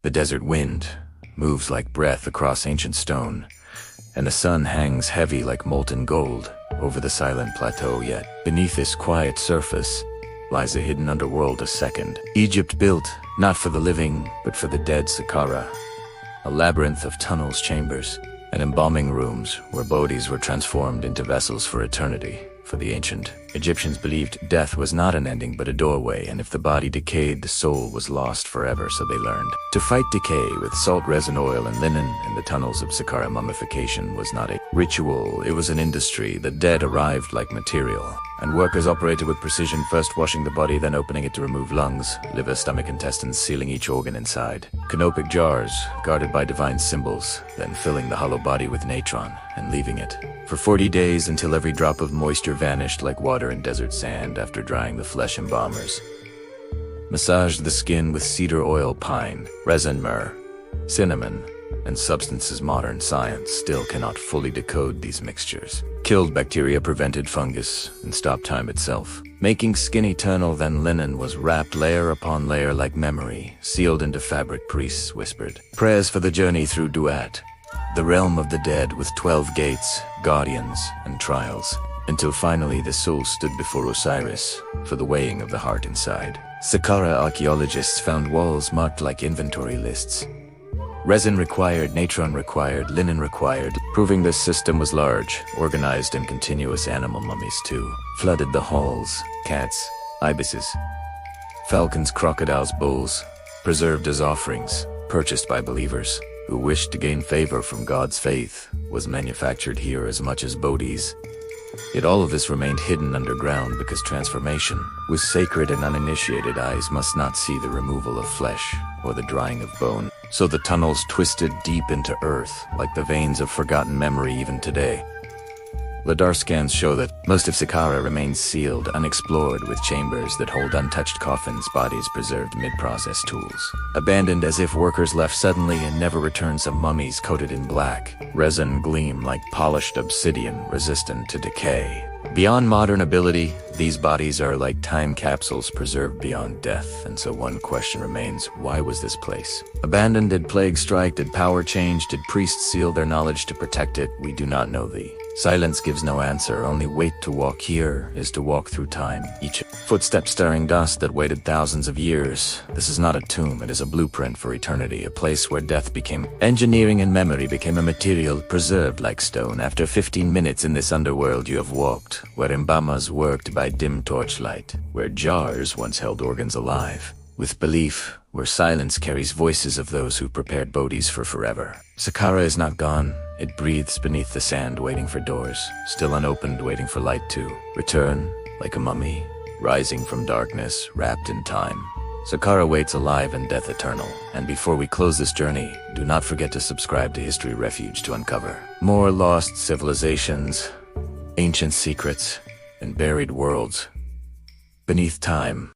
The desert wind moves like breath across ancient stone, and the sun hangs heavy like molten gold over the silent plateau. Yet beneath this quiet surface lies a hidden underworld. A second Egypt built not for the living but for the dead. Saqqara, a labyrinth of tunnels, chambers, and embalming rooms where bodies were transformed into vessels for eternity. For the ancient Egyptians believed death was not an ending but a doorway, and if the body decayed, the soul was lost forever. So they learned to fight decay with salt, resin, oil, and linen. In the tunnels of Saqqara, mummification was not a ritual, it was an industry. The dead arrived like material, and workers operated with precision, first washing the body, then opening it to remove lungs, liver, stomach, intestines, sealing each organ inside canopic jars guarded by divine symbols, then filling the hollow body with natron and leaving it for 40 days until every drop of moisture vanished like water in desert sand. After drying the flesh, embalmers massaged the skin with cedar oil, pine, resin, myrrh, cinnamon, and substances modern science still cannot fully decode. These mixtures killed bacteria, prevented fungus, and stopped time itself, making skin eternal. Then linen was wrapped layer upon layer like memory, sealed into fabric. Priests whispered prayers for the journey through Duat, the realm of the dead, with 12 gates, guardians, and trials, until finally the soul stood before Osiris for the weighing of the heart inside. Saqqara archaeologists found walls marked like inventory lists. Resin required, natron required, linen required, proving this system was large, organized, and continuous. Animal mummies too flooded the halls. Cats, ibises, falcons, crocodiles, bulls, preserved as offerings, purchased by believers who wished to gain favor from God's faith, was manufactured here as much as bodies. Yet all of this remained hidden underground because transformation was sacred and uninitiated eyes must not see the removal of flesh or the drying of bone. So the tunnels twisted deep into earth like the veins of forgotten memory even today. LiDAR scans show that most of Saqqara remains sealed, unexplored, with chambers that hold untouched coffins, bodies preserved, mid-process tools abandoned as if workers left suddenly and never returned. Some mummies coated in black resin gleam like polished obsidian, resistant to decay. Beyond modern ability, these bodies are like time capsules preserved beyond death. And so one question remains: why was this place abandoned? Did plague strike? Did power change? Did priests seal their knowledge to protect it? We do not know. The silence gives no answer. Only wait. To walk here is to walk through time, each footstep stirring dust that waited thousands of years. This is not a tomb, it is a blueprint for eternity, a place where death became engineering and memory became a material preserved like stone. After 15 minutes in this underworld you have walked where embalmers worked by dim torchlight, where jars once held organs alive, with belief, where silence carries voices of those who prepared bodies for forever. Saqqara is not gone. It breathes beneath the sand, waiting for doors, still unopened, waiting for light to return, like a mummy, rising from darkness, wrapped in time. Saqqara waits, alive and death eternal. And before we close this journey, do not forget to subscribe to History Refuge to uncover more lost civilizations, ancient secrets, and buried worlds beneath time.